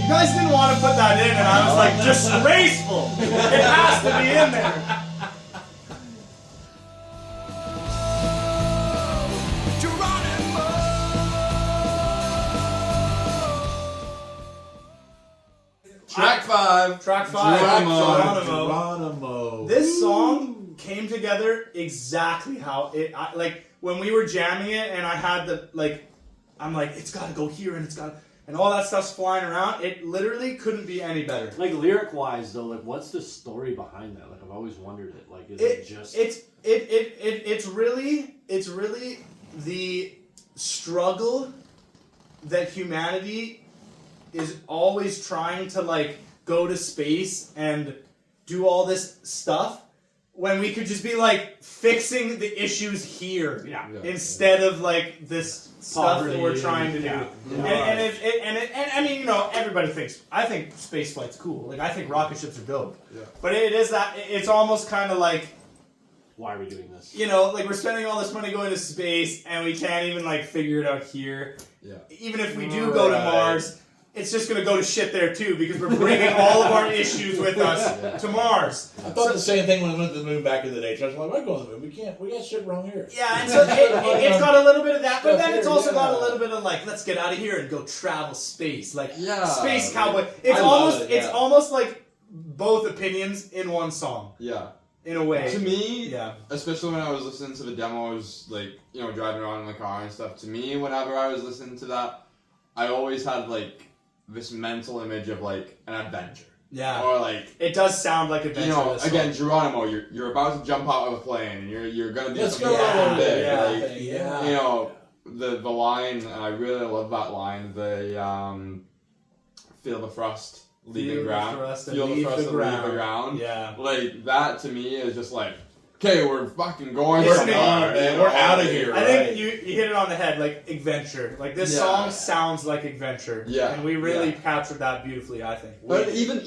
You guys didn't want to put that in, and I was like, disgraceful. It has to be in there. Track 5. Geronimo. This song came together exactly how it, when we were jamming it and I had I'm like, it's gotta go here and and all that stuff's flying around. It literally couldn't be any better. Like lyric wise though, like what's the story behind that? Like I've always wondered it. Like is it just it's really the struggle that humanity is always trying to go to space and do all this stuff when we could just be fixing the issues here instead of this stuff that we're trying to do. And I mean, everybody thinks, I think space flight's cool. I think rocket ships are dope. Yeah. But it is that, it's almost kind of why are we doing this? We're spending all this money going to space and we can't even figure it out here. Yeah. Even if we do go to Mars, it's just going to go to shit there too because we're bringing all of our issues with us to Mars. I thought the same thing when we went to the moon back in the day. So I was like, why go to the moon? We got shit wrong here. Yeah, and so it's got a little bit of that, but then it's also got a little bit of let's get out of here and go travel space. Space cowboy. It's almost like both opinions in one song. Yeah. In a way. To me, especially when I was listening to the demos, driving around in the car and stuff, to me, whenever I was listening to that, I always had, this mental image of, an adventure. Yeah. Or, it does sound like adventure. Again, Geronimo, you're about to jump out of a plane, and you're going to do something big. The line, and I really love that line, feel the frost. Leave the ground. Feel the thrust and leave the ground. Yeah. That to me is just okay, we're fucking going. We're out of here. I think you hit it on the head, adventure. This song sounds like adventure. Yeah. And we really captured that beautifully, I think. But even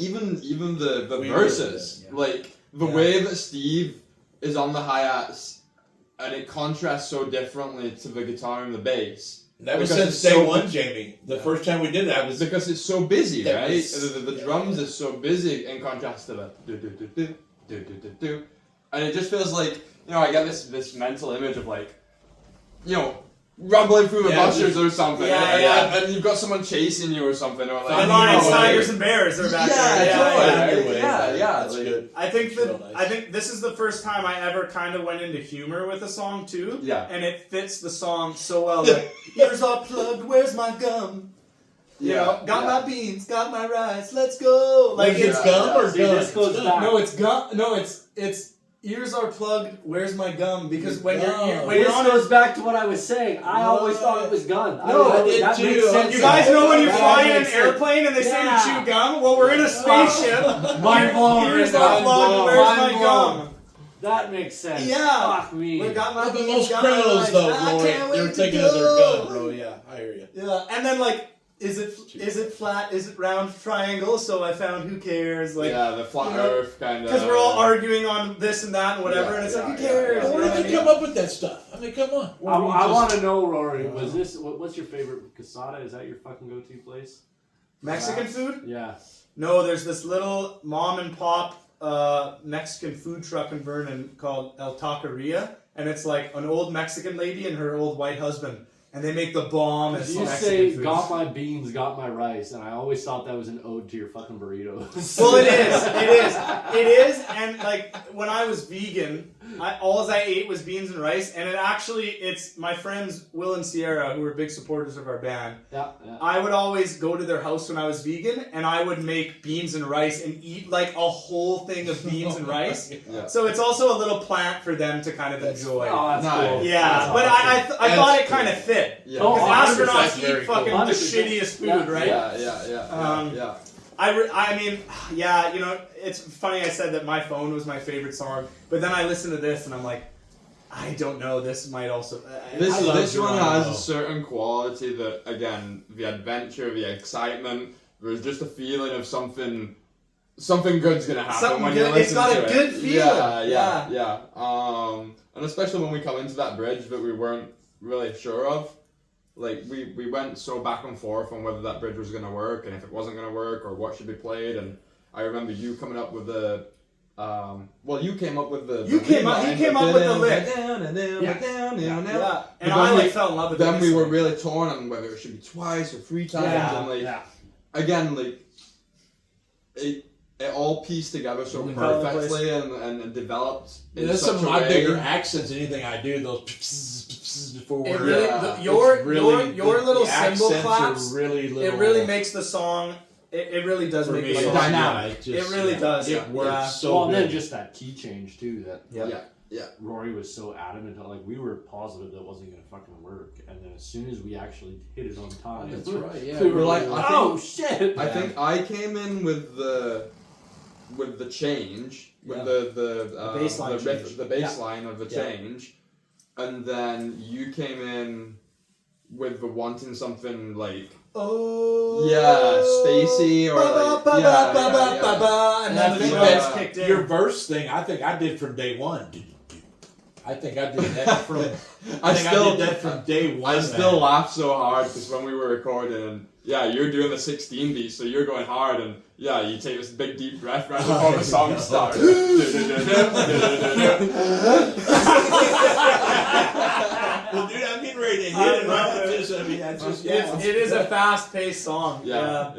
the verses, the way that Steve is on the hi-hats, and it contrasts so differently to the guitar and the bass. That was since day one, Jamie. The first time we did that was because it's so busy, right? The drums is so busy in contrast to the do. And it just feels I get this mental image of rumbling through the bushes or something. And you've got someone chasing you or something. Or lions, tigers, and bears are back there. Yeah. That's good. I think this is the first time I ever kind of went into humor with a song too. Yeah. And it fits the song so well. Here's all plugged, where's my gum? Got my beans, got my rice, let's go. It's gum or gum? No, it's gum. No, it's ears are plugged, where's my gum? Because when you're on goes back to what I was saying. I always thought it was gun. No, that makes sense. You guys know when you fly in an airplane and they say to chew gum? Well, we're in a spaceship. Mind blown. Ears are plugged, where's my gum? That makes sense. Yeah. Fuck me. We got my But most criminals, though, Rory, they're thinking of their gun, bro. Yeah, I hear you. Yeah, and then is it flat? Is it round? Triangle? So I found who cares? The flat Earth kind of. Because we're all arguing on this and that and whatever, and it's who cares? Where did you come up with that stuff? I mean, come on. I want to know, Rory. Was this? What's your favorite casada? Is that your fucking go-to place? Mexican food? Yeah. No, there's this little mom and pop Mexican food truck in Vernon called El Taqueria, and it's an old Mexican lady and her old white husband. And they make the bomb as You Mexican say, food. got my beans, got my rice, and I always thought that was an ode to your fucking burritos. Well, it is, and when I was vegan, all I ate was beans and rice, and it's my friends Will and Sierra, who were big supporters of our band. Yeah. I would always go to their house when I was vegan, and I would make beans and rice and eat a whole thing of beans and rice. Yeah. So it's also a little plant for them to kind of enjoy. Oh, that's cool. Yeah, but I thought it kind of fit. Yeah. Because astronauts very eat fucking cool. the shittiest food, right? Yeah. I mean, it's funny I said that My Phone was my favorite song, but then I listened to this and I'm like, I don't know, this might also... This one has a certain quality that, again, the adventure, the excitement, there's just a feeling of something good's gonna happen when you listen to it. It's got a good feeling. Yeah. And especially when we come into that bridge that we weren't really sure of. like we went so back and forth on whether that bridge was gonna work and if it wasn't gonna work or what should be played. And I remember you coming up with the. Well, you came up with the. You came up with the lick. Yeah. And I like fell in love with it. Then we were really torn on whether it should be twice or 3 times, and like again, like it all pieced together so perfectly and developed. In That's such some of a my way. bigger accents than anything I do. Those before It really, Yeah. your little the cymbal accents claps. are really little, It really makes the song. It really does for make me, the like song. dynamic. It really does. It works Yeah. so Well, and good. then just that key change too. That Yeah. Rory was so adamant. Like we were positive that wasn't gonna fucking work, and then as soon as we actually hit it on time, That's right, yeah. we were We're like, like, I oh shit. I think I came in with the change, with Yeah. the bass line the riff, change. the bass line of the Yeah. change, and then you came in with the wanting something like Oh. spacey or like and then the Yeah. drums kicked in. Your verse thing, I think I did from day one. I think I did that from. I did that from day one. I still man. laugh so hard because when we were recording, and you're doing the 16 beat, so you're going hard, and you take this big deep breath right before the song starts. Well, dude, I'm getting ready to hit I it. love Right? it. Just, I mean, that's just, It is a fast-paced song. Yeah.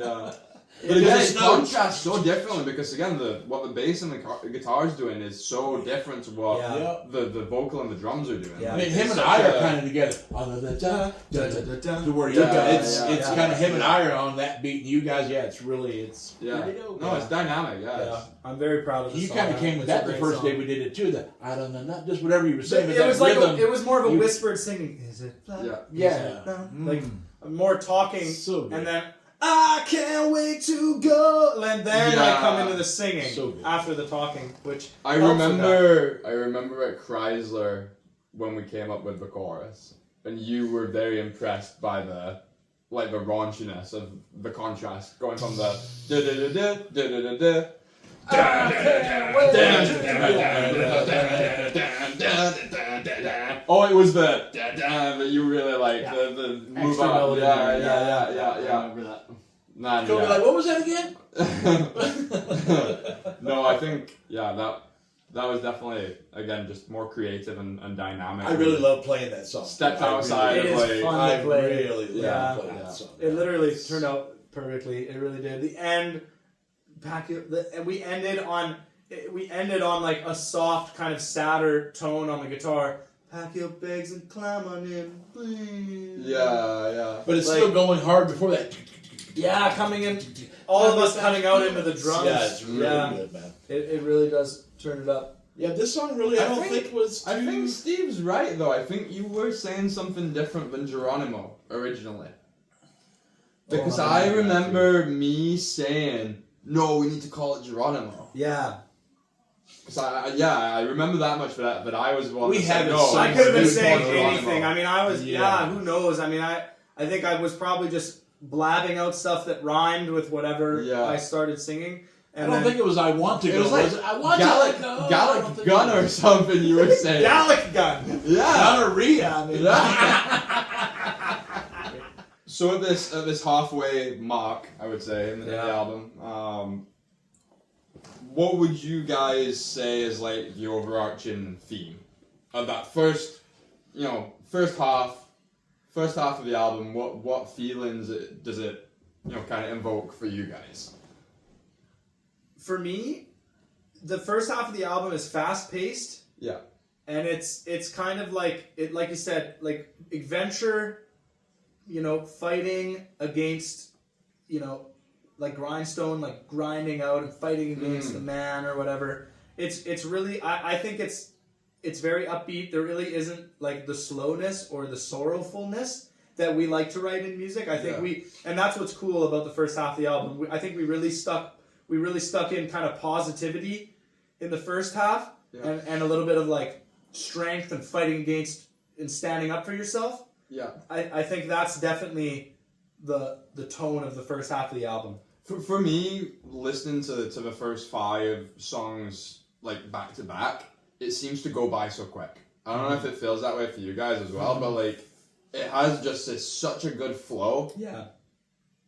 It But again, is it no- contrasts so differently because again, what the bass and the guitar is doing is so different to what Yeah. the vocal and the drums are doing. Yeah. I mean, him It's and such I are a- kind of together. To where you Yeah, guys, yeah. it's kind of him and I are on that beat, and you guys, it's pretty dope. No, it's dynamic. Yeah. Yeah, I'm very proud of the You song. kind of came with It's a that the great first song. day we did it too. That I don't know, not just whatever you were saying, but It that was like rhythm. it was more of a you- whispered singing. Is it? Yeah. Yeah. Like more talking, So good. and then I can't wait to go, and then I come Yeah. into the singing So good. after the talking, which I helps with remember at Chrysler when we came up with the chorus, and you were very impressed by the raunchiness of the contrast going from the da da da da da da da da. Oh, it was the da da that you really like the move Extra up. melody. Yeah. I remember that. Man, Go be yeah. like, what was that again? No, I think that was definitely again just more creative and dynamic. I really love playing that song. Stepped I outside It of is like fun. I to play. really Yeah. love playing that song. It literally turned out perfectly. It really did. The end, and we ended on like a soft kind of sadder tone on the guitar. Pack your bags and climb on in, please. yeah. But it's Like- still going hard before that. Yeah, coming in, all of us coming out into the drums. Yeah, it's really good, man. It really does turn it up. Yeah, this song really, I I don't think- think was. I too- think Steve's right though. I think you were saying something different than Geronimo originally. Because Oh, I yeah, remember me saying, "No, we need to call it Geronimo." Yeah. Because I remember that much. But I was the one. We that said, haven't no. sung I could have been we need to call saying it Geronimo." anything. I mean, I was, Yeah. who knows? I mean, I think I was probably just blabbing out stuff that rhymed with whatever Yeah. I started singing. I And don't think it was I want to It go. was like I want Gallic, to go. I don't Gallic think gun it or was. something. You were saying. Gallic gun. Yeah. Gonorrhea. I mean, So at this halfway mark, I would say in the Yeah. album, what would you guys say is like the overarching theme of that first half of the album? What feelings does it kind of invoke for you guys? For me, the first half of the album is fast paced. Yeah. And it's kind of like like you said, like adventure, fighting against, like grindstone, like grinding out and fighting against the man or whatever. It's really I think it's very upbeat. There really isn't like the slowness or the sorrowfulness that we like to write in music. I think and that's what's cool about the first half of the album. I think we really stuck in kind of positivity in the first half and a little bit of like strength and fighting against and standing up for yourself. Yeah. I think that's definitely the tone of the first half of the album. For me, listening to the first 5 songs like back to back, it seems to go by so quick. I don't know if it feels that way for you guys as well, but like it has just such a good flow. Yeah.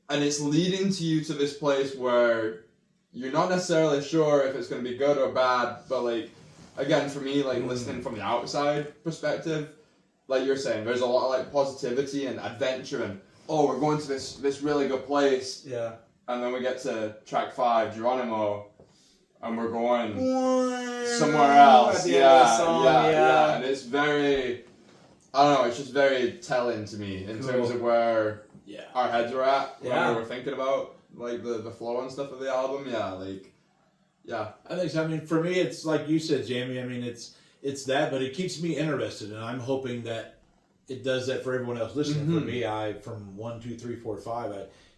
And it's leading to you to this place where you're not necessarily sure if it's going to be good or bad, but like, again, for me, like listening from the outside perspective, like you're saying, there's a lot of like positivity and adventure and, oh, we're going to this really good place. Yeah. And then we get to track 5, Geronimo, and we're going somewhere else. At the end of the song, yeah. And it's very, I don't know, it's just very telling to me in terms of where our heads were at when we were thinking about like the flow and stuff of the album. Yeah, like, yeah. I think so. I mean, for me, it's like you said, Jamie. I mean, it's that, but it keeps me interested, and I'm hoping that it does that for everyone else listening. For me, from 1, 2, 3, 4, 5,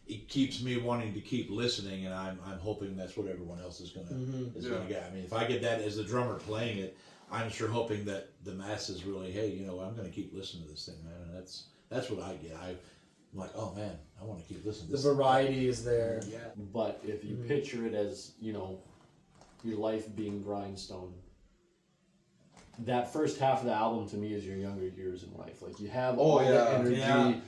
it keeps me wanting to keep listening, and I'm hoping that's what everyone else is gonna get. I mean, if I get that as the drummer playing it, I'm sure hoping that the masses really, hey, you know, I'm gonna keep listening to this thing, man, and that's what I get. I'm like, oh man, I want to keep listening to this. The variety is there. Yeah. But if you picture it as, you know, your life being Grindstone, that first half of the album to me is your younger years in life. Like, you have all the energy.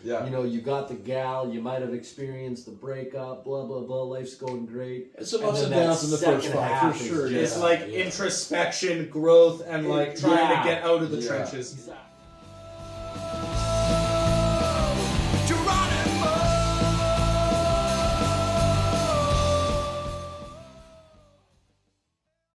Yeah. You know, you got the gal, you might have experienced the breakup, blah, blah, blah, life's going great. It's some And ups then and that downs in the first second 5, half for is sure. just- It's like introspection, growth, and like trying to get out of the trenches. Exactly.